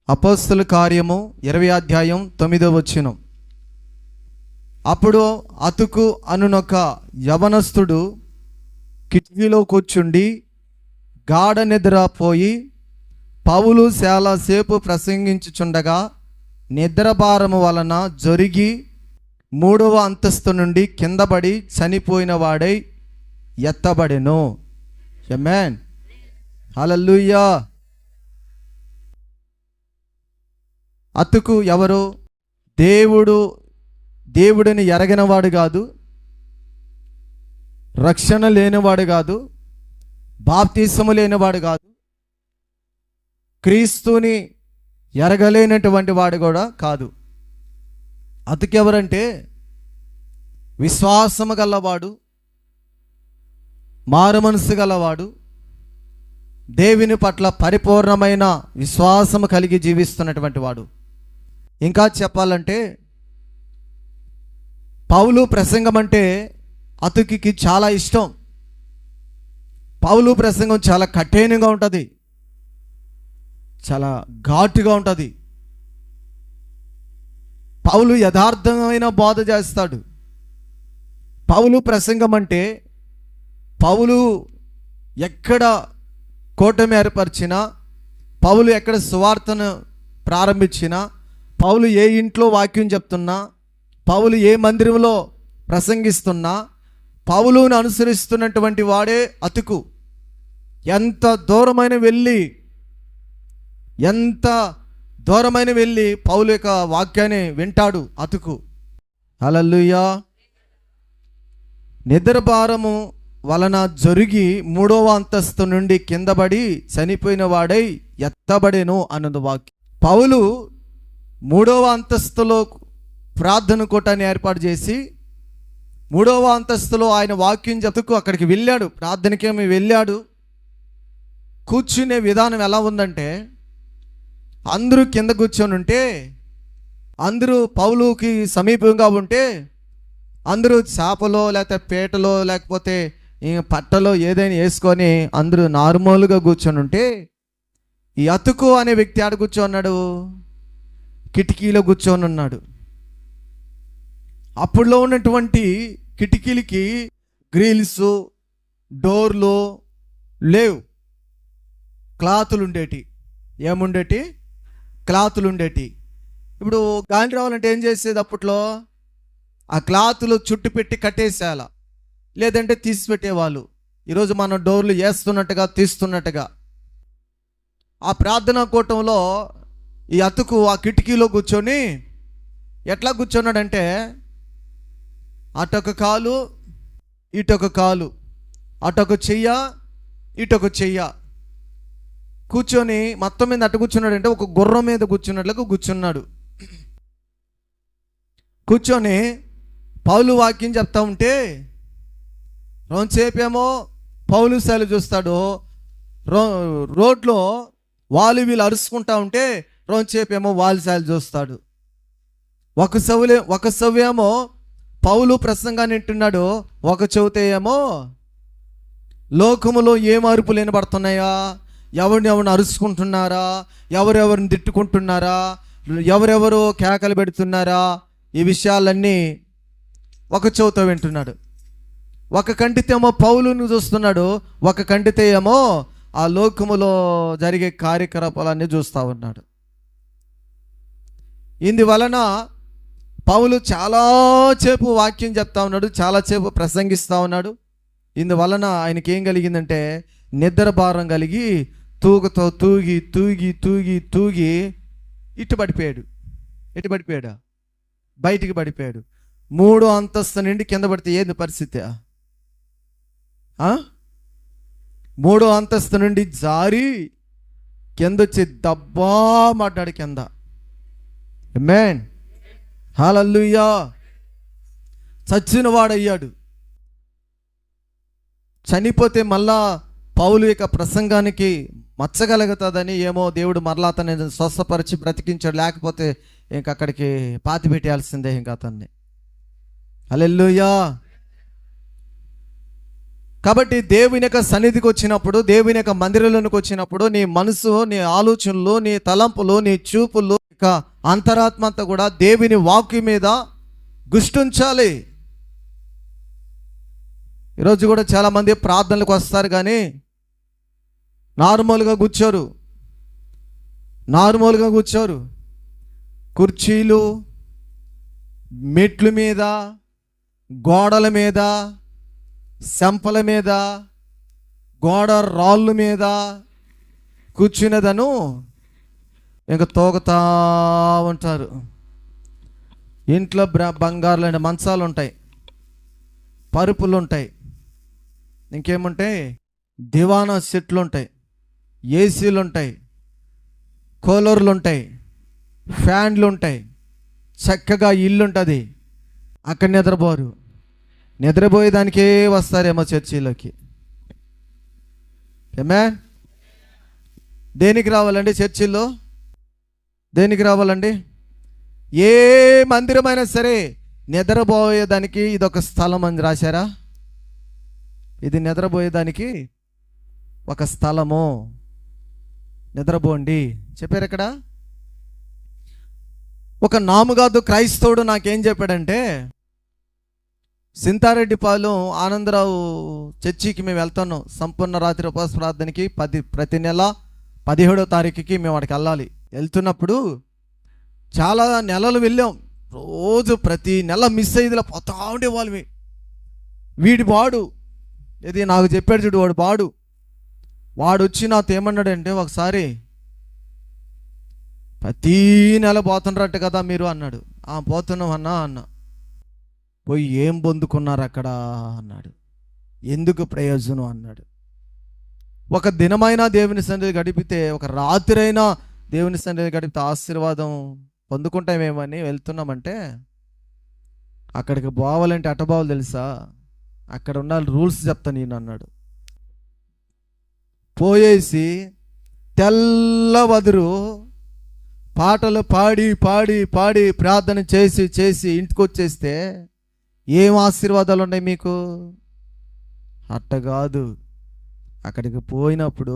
అపోస్తల కార్యము 20వ అధ్యాయం 9వ వచనం. అప్పుడు అతుకు అనునొక యవనస్తుడు కిటికీలో కూర్చుండి గాఢ నిద్రపోయి పౌలు చాలాసేపు ప్రసంగించుచుండగా నిద్రభారము వలన జొరిగి 3వ అంతస్తు నుండి కిందపడి చనిపోయిన వాడై ఎత్తబడెను. ఆమేన్, హల్లెలూయా. అతుకు ఎవరు? దేవుడిని ఎరగినవాడు కాదు, రక్షణ లేనివాడు కాదు, బాప్తిసము లేనివాడు కాదు, క్రీస్తుని ఎరగలేనటువంటి వాడు కూడా కాదు. అతుకు ఎవరంటే విశ్వాసము గలవాడు, మారు మనసు గలవాడు, దేవుని పట్ల పరిపూర్ణమైన విశ్వాసము కలిగి జీవిస్తున్నటువంటి వాడు. ఇంకా చెప్పాలంటే పౌలు ప్రసంగం అంటే అతుకికి చాలా ఇష్టం. పౌలు ప్రసంగం చాలా కఠినంగా ఉంటుంది, చాలా ఘాటుగా ఉంటుంది. పౌలు యథార్థమైన బోధ చేస్తాడు. పౌలు ప్రసంగం అంటే పౌలు ఎక్కడ కూటమి ఏర్పరిచినా, పౌలు ఎక్కడ సువార్తను ప్రారంభించినా, పౌలు ఏ ఇంట్లో వాక్యం చెప్తున్నా, పౌలు ఏ మందిరంలో ప్రసంగిస్తున్నా, పౌలును అనుసరిస్తున్నటువంటి వాడే అతుకు. ఎంత దూరమైన వెళ్ళి పౌలు యొక్క వాక్యాన్ని వింటాడు అతుకు. హల్లెలూయా. నిద్రభారము వలన జొరిగి 3వ అంతస్తు నుండి కిందపడి చనిపోయిన వాడై ఎత్తబడెను అన్నది వాక్యం. పౌలు 3వ అంతస్తులో ప్రార్థన కూటాన్ని ఏర్పాటు చేసి 3వ అంతస్తులో ఆయన వాక్యం చెప్తూ అక్కడికి వెళ్ళాడు. ప్రార్థనకేమి వెళ్ళాడు. కూర్చునే విధానం ఎలా ఉందంటే, అందరూ కింద కూర్చొని ఉంటే, అందరూ పౌలుకి సమీపంగా ఉంటే, అందరూ చేపలో లేకపోతే పీటలో లేకపోతే పట్టలో ఏదైనా వేసుకొని అందరూ నార్మల్గా కూర్చొని ఉంటే, ఈ అతుకు అనే వ్యక్తి ఆడ కూర్చోన్నాడు, కిటికీలో కూర్చొని ఉన్నాడు. అప్పుడులో ఉన్నటువంటి కిటికీలకి గ్రిల్స్, డోర్లు లేవు, క్లాతులు ఉండేటి. ఏముండేటి? క్లాతులు ఉండేటి. ఇప్పుడు గాలి రావాలంటే ఏం చేసేది? అప్పట్లో ఆ క్లాతులు చుట్టు పెట్టి కట్టేసేయాల, లేదంటే తీసి పెట్టేవాళ్ళు. ఈరోజు మనం డోర్లు వేస్తున్నట్టుగా తీస్తున్నట్టుగా. ఆ ప్రార్థనా కూటంలో ఈ అతుకు ఆ కిటికీలో కూర్చొని ఎట్లా కూర్చున్నాడంటే, అటొక కాలు ఇటొక కాలు, అటొక చెయ్య ఇటొక చెయ్య కూర్చొని మొత్తం మీద అటు కూర్చున్నాడంటే ఒక గుర్రం మీద కూర్చున్నట్లుగా కూర్చున్నాడు. కూర్చొని పౌలు వాక్యం చెప్తా ఉంటే రోజుసేపేమో పౌలు శైలి చూస్తాడు. రోడ్లో వాళ్ళు వీళ్ళు అరుచుకుంటా ఉంటే రోజుసేపేమో వాళ్ళ శైలి చూస్తాడు. ఒక చెవేమో పౌలు ప్రసంగాన్ని వింటున్నాడు, ఒక చెవితే ఏమో లోకములో ఏం అరుపులు వినబడుతున్నాయా, ఎవరిని అరుచుకుంటున్నారా, ఎవరెవరిని తిట్టుకుంటున్నారా, ఎవరెవరో కేకలు పెడుతున్నారా, ఈ విషయాలన్నీ ఒక చెవితో వింటున్నాడు. ఒక కంటితో ఏమో పౌలును చూస్తున్నాడు, ఒక కంటితో ఏమో ఆ లోకములో జరిగే కార్యకలాపాలన్నీ చూస్తూ ఉన్నాడు. ఇందువలన పౌలు చాలాసేపు వాక్యం చెప్తా ఉన్నాడు, చాలాసేపు ప్రసంగిస్తూ ఉన్నాడు. ఇందువలన ఆయనకి ఏం కలిగిందంటే నిద్ర భారం కలిగి తూగుతో తూగి తూగి తూగి తూగి ఇటు పడిపోయాడు. బయటికి పడిపోయాడు. 3వ అంతస్తు నుండి కింద పడితే ఏంది పరిస్థితి? 3వ అంతస్తు నుండి జారి కింద వచ్చి దబ్బా మాట్లాడు కింద. ఆమేన్, హల్లెలూయా. చచ్చిన వాడయ్యాడు. చనిపోతే మళ్ళా పౌలు యొక్క ప్రసంగానికి మచ్చగలుగుతుందని ఏమో దేవుడు మరలా అతన్ని స్వస్థపరిచి బ్రతికించాడు. లేకపోతే ఇంకక్కడికి పాతి పెట్టాల్సిందే ఇంకా అతన్ని. హల్లెలూయా. కాబట్టి దేవుని యొక్క సన్నిధికి వచ్చినప్పుడు, దేవుని యొక్క మందిరంలోనికి వచ్చినప్పుడు నీ మనసు, నీ ఆలోచనలు, నీ తలంపులు, నీ చూపులు, ఇక అంతరాత్మ అంతా కూడా దేవుని వాక్యం మీద గుష్టుంచాలి. ఈరోజు కూడా చాలామంది ప్రార్థనలకు వస్తారు కానీ నార్మల్గా కూర్చోరు. కుర్చీలు, మెట్ల మీద, గోడల మీద, శంపల మీద, గోడ రాళ్ళు మీద కూర్చునేదను ఇంకా తోగుతా ఉంటారు. ఇంట్లో బంగారులైన మంచాలు ఉంటాయి, పరుపులు ఉంటాయి, ఇంకేముంటాయి, దివానా సెట్లు ఉంటాయి, ఏసీలు ఉంటాయి, కూలర్లు ఉంటాయి, ఫ్యాన్లు ఉంటాయి, చక్కగా ఇల్లు ఉంటుంది. అక్కడ నిద్రపోయేదానికే వస్తారేమో చర్చిలోకి. ఏమే దేనికి రావాలండి చర్చిల్లో? దేనికి రావాలండి? ఏ మందిరమైనా సరే నిద్రపోయేదానికి ఇదొక స్థలం అని రాశారా? ఇది నిద్రపోయేదానికి ఒక స్థలము, నిద్రపోండి చెప్పారు. ఇక్కడ ఒక నాముగాదు క్రైస్తవుడు నాకేం చెప్పాడంటే, సింతారెడ్డిపాలెం ఆనందరావు చర్చికి మేము వెళ్తున్నాం సంపూర్ణ రాత్రి ఉపవాస ప్రార్థనకి. ప్రతి నెల 17వ తారీఖుకి మేము అక్కడికి వెళ్ళాలి. వెళ్తున్నప్పుడు చాలా నెలలు వెళ్ళాం. రోజు ప్రతి నెల మిస్ అయ్యేదిలా పోతా ఉండేవాళ్ళమి. వాడు ఇది నాకు చెప్పాడు చూడు, వాడు వచ్చి నాతో ఏమన్నాడంటే, ఒకసారి ప్రతీ నెల పోతున్నట్టు కదా మీరు అన్నాడు. పోతున్నాం అన్నా. పోయి ఏం పొందుకున్నారు అక్కడ అన్నాడు. ఎందుకు ప్రయోజనం అన్నాడు. ఒక దినమైనా దేవుని సన్నిధి గడిపితే, ఒక రాత్రి అయినా దేవుని సన్నిధి గడిపితే ఆశీర్వాదం పొందుకుంటామేమని వెళ్తున్నామంటే, అక్కడికి పోవాలంటే అట్టబావులు తెలుసా, అక్కడ ఉన్న రూల్స్ చెప్తా నేను అన్నాడు. పోయేసి తెల్లవదురు పాటలు పాడి ప్రార్థన చేసి ఇంటికి వచ్చేస్తే ఏం ఆశీర్వాదాలు ఉన్నాయి మీకు? అట్ట కాదు. అక్కడికి పోయినప్పుడు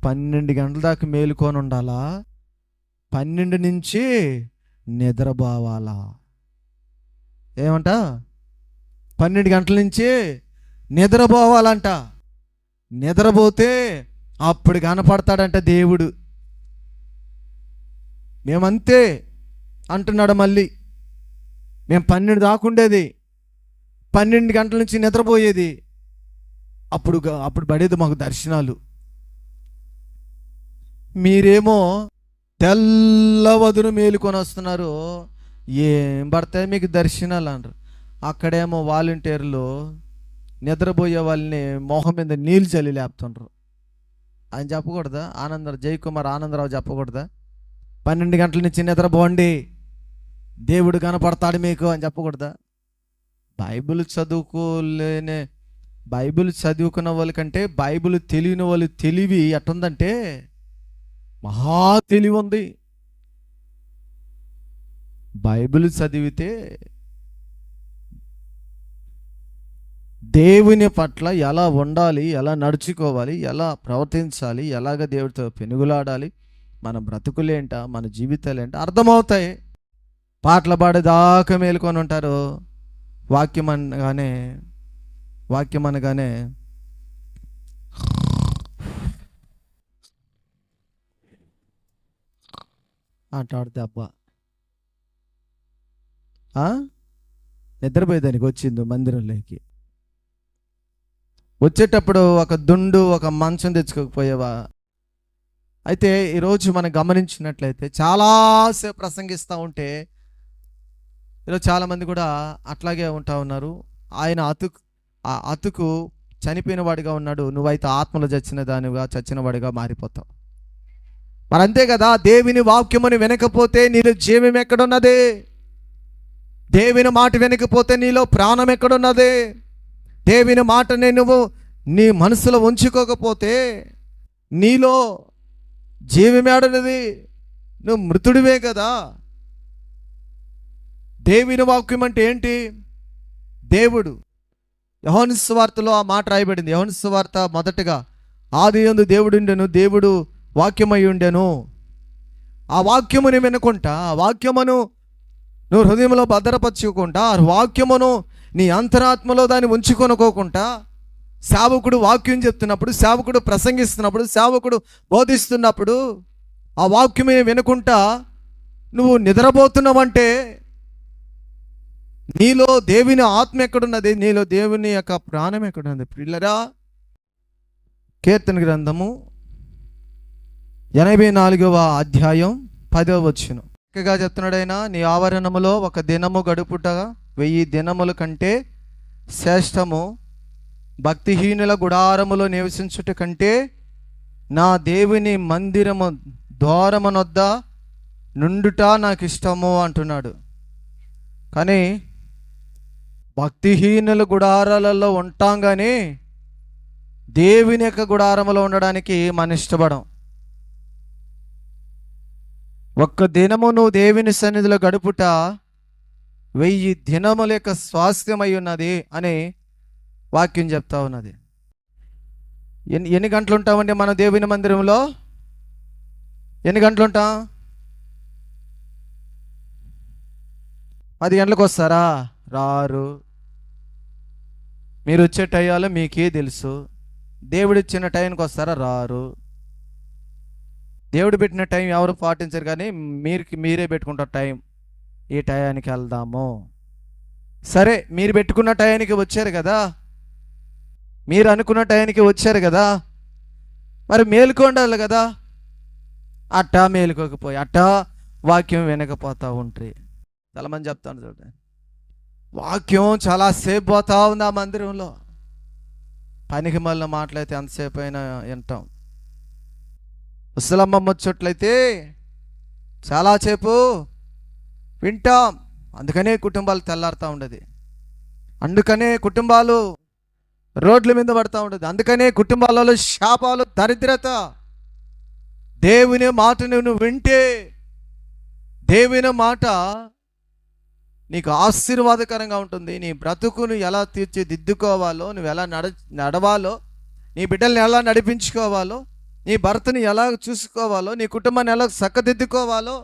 12 గంటల దాకా మేలుకొని ఉండాలా, 12 నుంచి నిద్రపోవాలా. ఏమంట? 12 గంటల నుంచి నిద్రపోవాలంట. నిద్రపోతే అప్పుడు కనపడతాడంట దేవుడు. మేమంతే అంటున్నాడు. మళ్ళీ మేము 12 దాకుండేది, 12 గంటల నుంచి నిద్రపోయేది. అప్పుడు పడేది మాకు దర్శనాలు. మీరేమో తెల్లవదును మేలుకొని వస్తున్నారు, ఏం పడతాయి మీకు దర్శనాలు అంటారు. అక్కడేమో వాలంటీర్లు నిద్రపోయే వాళ్ళని మొహం మీద నీళ్ళు చల్లి లేపుతుండ్రు. ఆయన చెప్పకూడదా? జయకుమార్ ఆనందరావు చెప్పకూడదా? 12 గంటల నుంచి నిద్రపోండి, దేవుడు కనపడతాడు మీకు అని చెప్పకూడదా? బైబిల్ చదువుకున్న వాళ్ళకంటే బైబిల్ తెలియని వాళ్ళు తెలివి ఎట్టుందంటే మహా తెలివి ఉంది. బైబిల్ చదివితే దేవుని పట్ల ఎలా ఉండాలి, ఎలా నడుచుకోవాలి, ఎలా ప్రవర్తించాలి, ఎలాగ దేవుడితో పెనుగులాడాలి, మన బ్రతుకులేంట, మన జీవితాలేంట అర్థమవుతాయి. పాటలు పాడేదాకా మేలుకొని ఉంటారు. వాక్యం అనగానే అంటాడు అబ్బా. నిద్రపోయేదానికి వచ్చింది మందిరంలోకి. వచ్చేటప్పుడు ఒక దుండు, ఒక మంచం తెచ్చుకోకపోయేవా? అయితే ఈరోజు మనం గమనించినట్లయితే చాలాసేపు ప్రసంగిస్తూ ఉంటే ఈరోజు చాలామంది కూడా అట్లాగే ఉంటా ఉన్నారు. ఆయన అతుకు చనిపోయిన వాడిగా ఉన్నాడు, నువ్వైతే ఆత్మలో చచ్చిన వాడిగా మారిపోతావు. మరి అంతే కదా. దేవుని వాక్యముని వినకపోతే నీలో జీవం ఎక్కడున్నది? దేవుని మాట వినకపోతే నీలో ప్రాణం ఎక్కడున్నది? దేవుని మాటని నువ్వు నీ మనసులో ఉంచుకోకపోతే నీలో జీవమేడనది? నువ్వు మృతుడివే కదా. దేవుని వాక్యం అంటే ఏంటి? దేవుడు యోహాను సువార్తలో ఆ మాట రాయబడింది. యోహాను సువార్త మొదటగా ఆదియందు దేవుడుండెను, దేవుడు వాక్యమై ఉండెను. ఆ వాక్యముని వినుకుంటా, ఆ వాక్యమును నువ్వు హృదయంలో భద్రపరచుకుంటా, ఆ వాక్యమును నీ అంతరాత్మలో దాన్ని ఉంచుకొనుకోకుండా, సేవకుడు వాక్యం చెప్తున్నప్పుడు, సేవకుడు ప్రసంగిస్తున్నప్పుడు, సేవకుడు బోధిస్తున్నప్పుడు ఆ వాక్యమే వినుకుంటా నువ్వు నిద్రపోతున్నావంటే నీలో దేవుని ఆత్మ ఎక్కడున్నది? నీలో దేవుని యొక్క ప్రాణం ఎక్కడున్నది? పిల్లరా, కీర్తన గ్రంథము 84వ అధ్యాయం 10వ వచనం చక్కగా చెప్తున్నాడు ఆయన, నీ ఆవరణములో ఒక దినము గడుపుట 1000 దినముల కంటే శ్రేష్టము, భక్తిహీనుల గుడారములో నివసించుట కంటే నా దేవుని మందిరము ద్వారమునొద్ద నుండుట నాకు ఇష్టము అంటున్నాడు. కానీ భక్తిహీనుల గుడారాలలో ఉంటాం, కానీ దేవుని యొక్క గుడారములో ఉండడానికి మన ఇష్టపడం. ఒక్క దినము నువ్వు దేవుని సన్నిధిలో గడుపుట 1000 దినముల యొక్క స్వాస్థ్యమై ఉన్నది అని వాక్యం చెప్తా ఉన్నది. ఎన్ని గంటలు ఉంటామండి మన దేవుని మందిరంలో? ఎన్ని గంటలు ఉంటాం? 10 గంటలకు వస్తారా? రారు. మీరు వచ్చే టైంలో మీకే తెలుసు. దేవుడు ఇచ్చిన టైంకి వస్తారా? రారు. దేవుడు పెట్టిన టైం ఎవరు పాటించరు, కానీ మీరే పెట్టుకుంటారు టైం. ఈ టయానికి వెళ్దాము. సరే, మీరు పెట్టుకున్న టయానికి వచ్చారు కదా, మీరు అనుకున్న టయానికి వచ్చారు కదా, మరి మేలుకోండాలి కదా. అట్టా మేలుకోకపోయి అట్టా వాక్యం వినకపోతా ఉంటాయి. చాలామంది చెప్తాను చూడండి, వాక్యం చాలాసేపు పోతా ఉంది ఆ మందిరంలో. పనికి మళ్ళీ మాటలైతే ఎంతసేపు అయినా వింటాం. ముసలమ్మ ముచ్చట్లయితే చాలాసేపు వింటాం. అందుకనే కుటుంబాలు తెల్లారుతూ ఉండదు, అందుకనే కుటుంబాలు రోడ్ల మీద పడుతూ ఉండదు, అందుకనే కుటుంబాలలో శాపాలు, దరిద్రత. దేవుని మాటను నువ్వు వింటే, దేవుని మాట నీకు ఆశీర్వాదకరంగా ఉంటుంది. నీ బ్రతుకును ఎలా తీర్చిదిద్దుకోవాలో, నువ్వు ఎలా నడవాలో, నీ బిడ్డల్ని ఎలా నడిపించుకోవాలో, నీ భర్తని ఎలా చూసుకోవాలో, నీ కుటుంబాన్ని ఎలా చక్కదిద్దుకోవాలో,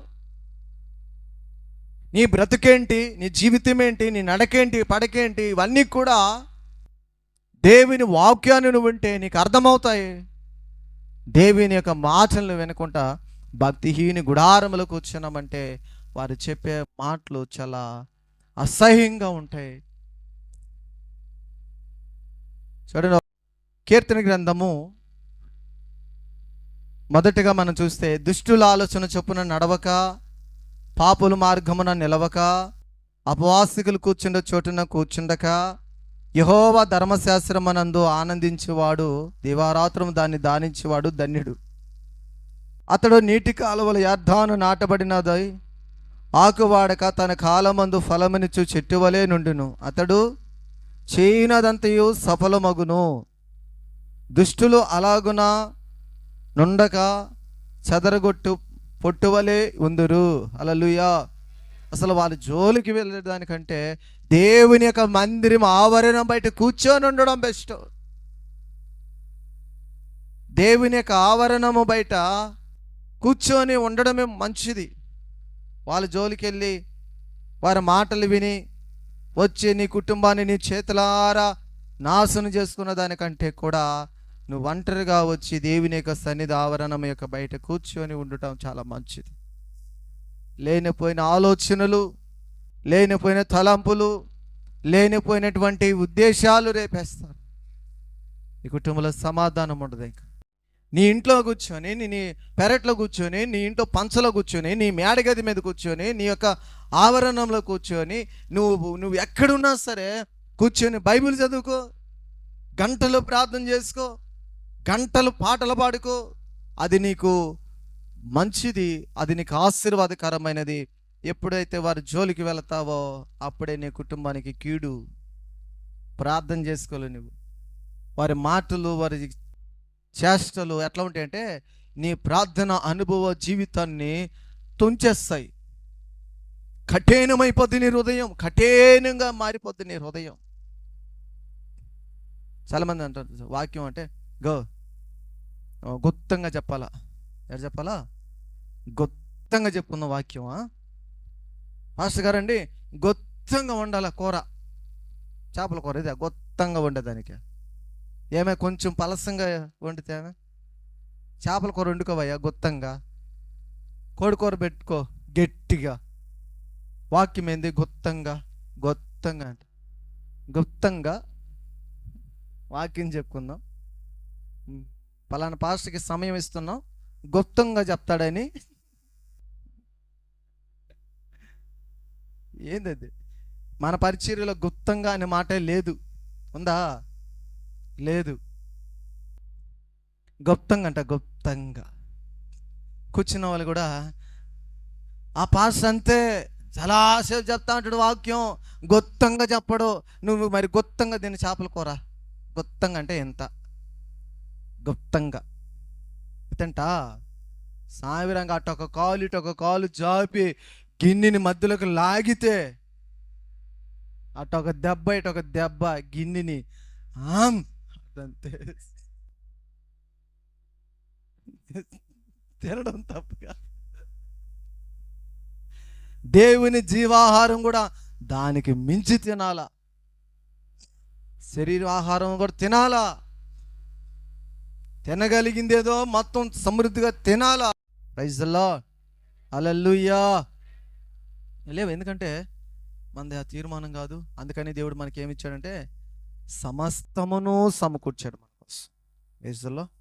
నీ బ్రతుకేంటి, నీ జీవితం ఏంటి, నీ నడకేంటి, పడకేంటి, ఇవన్నీ కూడా దేవుని వాక్యాన్ని నువ్వు వింటే నీకు అర్థమవుతాయి. దేవుని యొక్క మాటలను వినకుండా భక్తిహీని గుడారములో కూర్చున్నామంటే వారు చెప్పే మాటలు చాలా అసహ్యంగా ఉంటాయి. చూడండి, కీర్తన గ్రంథము మొదటిగా మనం చూస్తే, దుష్టుల ఆలోచన చొప్పున నడవక, పాపుల మార్గమున నిలవక, అపవాసికులు కూర్చుండే చోటున కూర్చుండక, యెహోవా ధర్మశాస్త్రమునందు ఆనందించేవాడు, దివారాత్రము దాన్ని దానించేవాడు ధన్యుడు. అతడు నీటి కాలువల యర్థాను నాటబడినదై ఆకువాడక తన కాలమందు ఫలమునిచ్చు చెట్టు వలె నుండును. అతడు చేయనదంతయు సఫలమగును. దుష్టులు అలాగున నుండక చెదరగొట్టు పొట్టువలే ఉందురు. హల్లెలూయా. అసలు వాళ్ళ జోలికి వెళ్ళడానికంటే దేవుని యొక్క మందిరం ఆవరణం బయట కూర్చొని ఉండడం బెస్ట్. దేవుని యొక్క ఆవరణము బయట కూర్చొని ఉండడమే మంచిది. వాళ్ళ జోలికి వెళ్ళి వారి మాటలు విని వచ్చి నీ కుటుంబాన్ని నీ చేతులారా నాశనం చేసుకున్న దానికంటే కూడా నువ్వు ఒంటరిగా వచ్చి దేవుని యొక్క సన్నిధి ఆవరణం యొక్క బయట కూర్చొని ఉండటం చాలా మంచిది. లేనిపోయిన ఆలోచనలు, లేనిపోయిన తలంపులు, లేనిపోయినటువంటి ఉద్దేశాలు రేపేస్తారు. ఈ కుటుంబంలో సమాధానం ఉండదు. ఇంకా నీ ఇంట్లో కూర్చొని, నీ పెరట్లో కూర్చొని, నీ ఇంట్లో పంచలో కూర్చొని, నీ మేడగది మీద కూర్చొని, నీ యొక్క ఆవరణంలో కూర్చొని, నువ్వు ఎక్కడున్నా సరే కూర్చొని బైబిల్ చదువుకో, గంటలు ప్రార్థన చేసుకో, గంటలు పాటలు పాడుకో. అది నీకు మంచిది, అది నీకు ఆశీర్వాదకరమైనది. ఎప్పుడైతే వారి జోలికి వెళతావో అప్పుడే నీ కుటుంబానికి కీడు. ప్రార్థన చేసుకోలేవు నువ్వు. వారి మాటలు, వారి చేష్టలు ఎట్లా ఉంటాయంటే నీ ప్రార్థన అనుభవ జీవితాన్ని తుంచేస్తాయి. కఠినమైపోద్ది నీ హృదయం, కఠినంగా మారిపోద్ది నీ హృదయం. చాలామంది అంటారు వాక్యం అంటే గో గుప్తంగా చెప్పాలా. ఎక్కడ చెప్పాలా? గుప్తంగా చెప్పుకుందాం వాక్యం. మాస్టర్ గారండి గుప్తంగా వండాల కూర, చేపల కూర ఇది గుప్తంగా వండేదానికి. ఏమే కొంచెం పలసంగా వండితే చేపల కూర వండుకోవయ్యా గుప్తంగా. కోడికూర పెట్టుకో గట్టిగా. వాక్యం ఏంది? గుప్తంగా. గుప్తంగా అంటే గుప్తంగా వాక్యం చెప్పుకుందాం. పలానా పాస్టర్కి సమయం ఇస్తున్నాం, గుప్తంగా చెప్తాడని. ఏందది? మన పరిచర్యలో గుప్తంగా అనే మాటే లేదు. ఉందా? లేదు. గుప్తంగా అంట, గుప్తంగా. కూర్చున్న వాళ్ళు కూడా ఆ పాస్టర్ అంతే చాలాసేపు చెప్తా ఉంటాడు వాక్యం, గుప్తంగా చెప్పడు. నువ్వు మరి గుప్తంగా దీన్ని చేపల కూర గుప్తంగా అంటే ఎంత? గుప్తంగా తింటా సావిరంగా అటొక కాలు ఇటొక కాలు జాపి గిన్నెని మధ్యలోకి లాగితే అటొక దెబ్బ ఇటొక దెబ్బ గిన్నెని అంతే తినడం తప్పుగా. దేవుని జీవాహారం కూడా దానికి మించి తినాలా. శరీర ఆహారం కూడా తినాలా. తినగలిగిందేదో మొత్తం సమృద్ధిగా తినాలా. ప్రైజ్ ది లార్డ్, హల్లెలూయా. లేవు, ఎందుకంటే మనది ఆ తీర్మానం కాదు. అందుకని దేవుడు మనకి ఏమి ఇచ్చాడంటే సమస్తమును సమకూర్చాడు మన కోసం. Praise the Lord.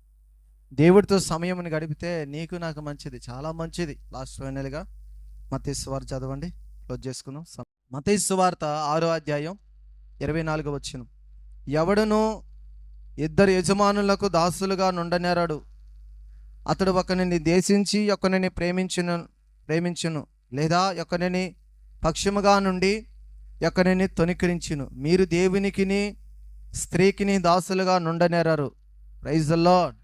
దేవుడితో సమయం గడిపితే నీకు నాకు మంచిది, చాలా మంచిది. లాస్ట్ ఫైనల్గా మత్తయి సువార్త చదవండి, క్లోజ్ చేసుకుందాం. మత్తయి సువార్త 6వ అధ్యాయం 24వ వచనం. ఎవడును ఇద్దరు యజమానులకు దాసులుగా నుండనేరాడు. అతడు ఒకరిని దేశించి ఒకరిని ప్రేమించును, లేదా ఒకరిని పక్షముగా నుండి ఒకరిని తొనికరించును. మీరు దేవునికిని స్త్రీకిని దాసులుగా నుండనేరారు. Praise the lord.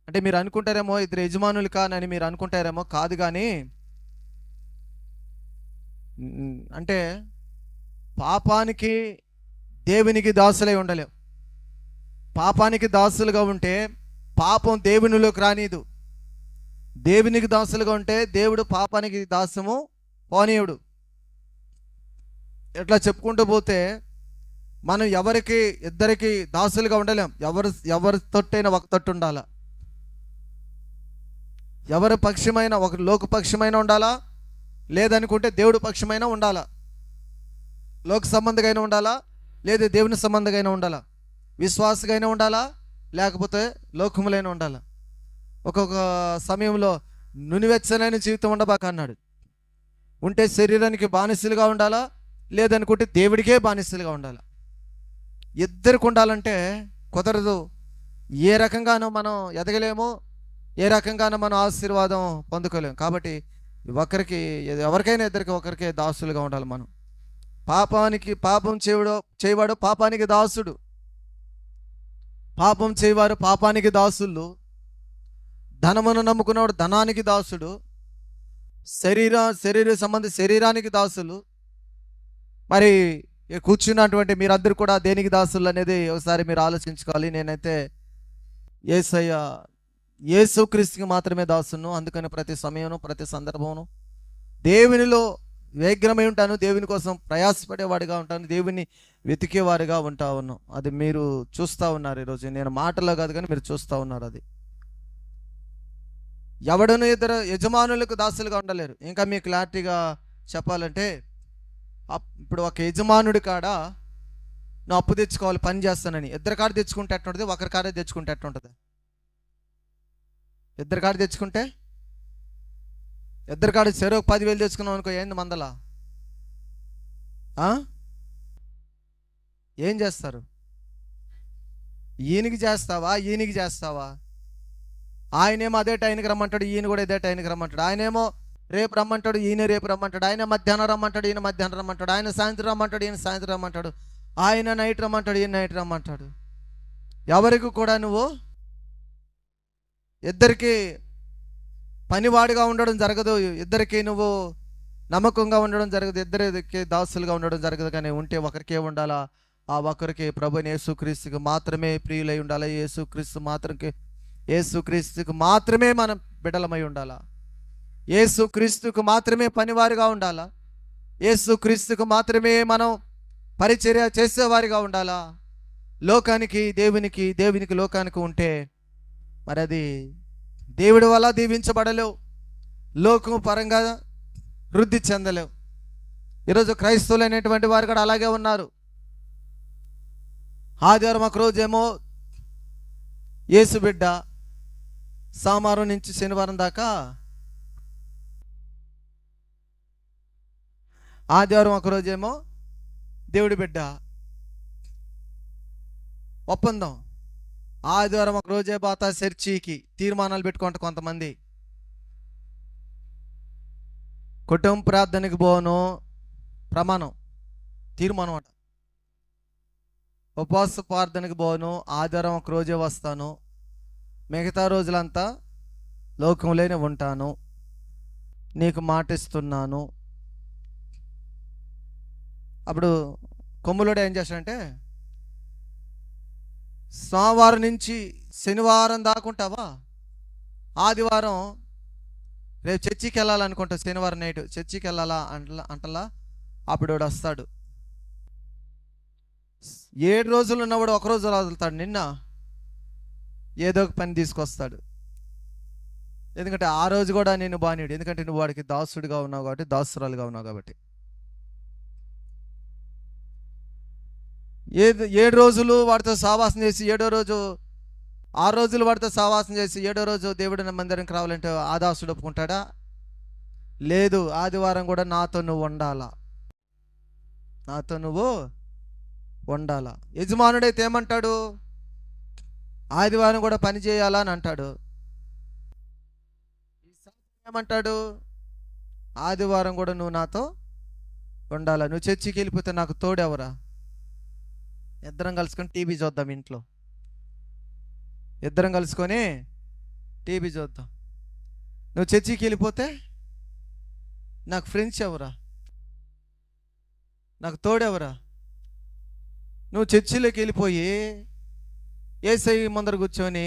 అంటే మీరు అనుకుంటారేమో ఇద్దరు యజమానులు కానని మీరు అనుకుంటారేమో, కాదు. కానీ అంటే పాపానికి దేవునికి దాసులై ఉండలేం. పాపానికి దాసులుగా ఉంటే పాపం దేవునిలోకి రానీదు. దేవునికి దాసులుగా ఉంటే దేవుడు పాపానికి దాసము పోనీయుడు. ఎట్లా చెప్పుకుంటూ పోతే మనం ఇద్దరికి దాసులుగా ఉండలేం. ఎవరి తొట్టైనా ఒక తొట్టు ఉండాలా. ఎవరి పక్షమైన ఒక లోక పక్షమైన ఉండాలా, లేదనుకుంటే దేవుడు పక్షమైన ఉండాలా. లోక సంబంధిగా ఉండాలా, లేదా దేవుని సంబంధిగా ఉండాలా. విశ్వాసగైనా ఉండాలా, లేకపోతే లోకములైన ఉండాలా. ఒక్కొక్క సమయంలో నునివెచ్చనైన జీవితం ఉండబాక అన్నాడు. ఉంటే శరీరానికి బానిసలుగా ఉండాలా, లేదనుకుంటే దేవుడికే బానిసలుగా ఉండాలా. ఇద్దరికి ఉండాలంటే కుదరదు. ఏ రకంగానూ మనం ఎదగలేము, ఏ రకంగానూ మనం ఆశీర్వాదం పొందుకోలేము. కాబట్టి ఎవరికైనా ఒకరికే దాసులుగా ఉండాలి మనం. పాపం చేయవాడు పాపానికి దాసుడు. పాపం చేయవారు పాపానికి దాసులు. ధనమును నమ్ముకున్నవాడు ధనానికి దాసుడు. శరీర సంబంధి శరీరానికి దాసులు. మరి కూర్చున్నటువంటి మీరందరూ కూడా దేనికి దాసులు అనేది ఒకసారి మీరు ఆలోచించుకోవాలి. నేనైతే యేసుక్రీస్తుకి మాత్రమే దాసును. అందుకని ప్రతి సమయంలో ప్రతి సందర్భంలో దేవునిలో వేగ్రమై ఉంటాను, దేవుని కోసం ప్రయాసపడేవాడిగా ఉంటాను, దేవుని వెతికేవారిగా ఉంటా ఉన్నాం. అది మీరు చూస్తూ ఉన్నారు ఈరోజు. నేను మాటలో కాదు కానీ మీరు చూస్తూ ఉన్నారు. అది ఎవడను ఇద్దరు యజమానులకు దాసులుగా ఉండలేరు. ఇంకా మీకు క్లారిటీగా చెప్పాలంటే, ఇప్పుడు ఒక యజమానుడి కాడ నువ్వు అప్పు తెచ్చుకోవాలి పని చేస్తానని, ఇద్దరు కాడ తెచ్చుకుంటే ఎట్టుంటుంది, ఒకరి కాడే తెచ్చుకుంటే ఎట్టుంటుంది? ఇద్దరు కాడ తెచ్చుకుంటే ఇద్దరు కాడ చెరువు 10,000 తెచ్చుకున్నాం అనుకో, ఏంది మందలా? ఏం చేస్తారు? ఈయనకి చేస్తావా? ఆయనేమో అదే టైంకి రమ్మంటాడు, ఈయన కూడా ఇదే టైంకి రమ్మంటాడు. ఆయనేమో రేపు రమ్మంటాడు, ఈయన రేపు రమ్మంటాడు. ఆయన మధ్యాహ్నం రమ్మంటాడు, ఈయన మధ్యాహ్నం రమ్మంటాడు. ఆయన సాయంత్రం రమ్మంటాడు, ఈయన సాయంత్రం రమ్మంటాడు. ఆయన నైట్ రమ్మంటాడు, ఈయన నైట్ రమ్మంటాడు. ఎవరికి కూడా నువ్వు ఇద్దరికి పనివాడిగా ఉండడం జరగదు, ఇద్దరికి నువ్వు నమ్మకంగా ఉండడం జరగదు, ఇద్దరికి దాసులుగా ఉండడం జరగదు. కానీ ఉంటే ఒకరికే ఉండాలా, ఆ ఒక్కరికి ప్రభుని యేసుక్రీస్తుకి మాత్రమే ప్రియులై ఉండాలి. యేసుక్రీస్తుకి మాత్రమే మనం బిడ్డలమై ఉండాలా. యేసుక్రీస్తుకు మాత్రమే పనివారిగా ఉండాలా. యేసుక్రీస్తుకు మాత్రమే మనం పరిచర్య చేసేవారిగా ఉండాలా. లోకానికి దేవునికి లోకానికి ఉంటే మరి అది దేవుడి వల్ల దీవించబడలేవు, లోకం పరంగా వృద్ధి చెందలేవు. ఈరోజు క్రైస్తవులు అనేటువంటి వారు కూడా అలాగే ఉన్నారు. ఆదివారం ఒక రోజేమో యేసు బిడ్డ, సోమవారం నుంచి శనివారం దాకా ఆదివారం ఒక రోజేమో దేవుడి బిడ్డ. ఒప్పందం. ఆదివారం ఒక రోజే పోతా చర్చికి, తీర్మానాలు పెట్టుకుంటా కొంతమంది. కుటుంబ ప్రార్థనకి పోను, ప్రమాణం, తీర్మానం అంట. ఉపవాస ప్రార్థనకి పోను, ఆదివారం ఒక రోజే వస్తాను, మిగతా రోజులంతా లోకంలోనే ఉంటాను, నీకు మాటిస్తున్నాను. అప్పుడు కొమ్ములోడు ఏం చేస్తాడంటే, సోమవారం నుంచి శనివారం దాకుంటావా, ఆదివారం రేపు చర్చికి వెళ్ళాలనుకుంటా, శనివారం నైట్ చర్చికి వెళ్ళాలా అంటలా. అప్పుడు వాడు వస్తాడు. 7 రోజులు ఉన్నవాడు ఒకరోజు వదులుతాడు. నిన్న ఏదో ఒక పని తీసుకొస్తాడు. ఎందుకంటే ఆ రోజు కూడా నేను బానిడు, ఎందుకంటే నువ్వు వాడికి దాసుడిగా ఉన్నావు కాబట్టి, దాసురాలుగా ఉన్నావు కాబట్టి. 7 రోజులు వాడితో సావాసం చేసి 7వ రోజు, 6 రోజులు వాడితో సావాసం చేసి 7వ రోజు దేవుడి మందిరంకి రావాలంటే ఆ దాసుడు ఒప్పుకుంటాడా? లేదు. ఆదివారం కూడా నాతో నువ్వు ఉండాలా, నాతో నువ్వు ఉండాలా. యజమానుడైతే ఏమంటాడు? ఆదివారం కూడా పని చేయాలా అని అంటాడు. ఏమంటాడు? ఆదివారం కూడా నువ్వు నాతో ఉండాలా. నువ్వు చర్చికి వెళ్ళిపోతే నాకు తోడెవరా? ఇద్దరం కలుసుకొని టీవీ చూద్దాం ఇంట్లో, ఇద్దరం కలుసుకొని టీవీ చూద్దాం. నువ్వు చర్చికి వెళ్ళిపోతే నాకు ఫ్రెండ్స్ ఎవరా? నాకు తోడెవరా? నువ్వు చర్చిలోకి వెళ్ళిపోయి యేసయ్య ముందర కూర్చొని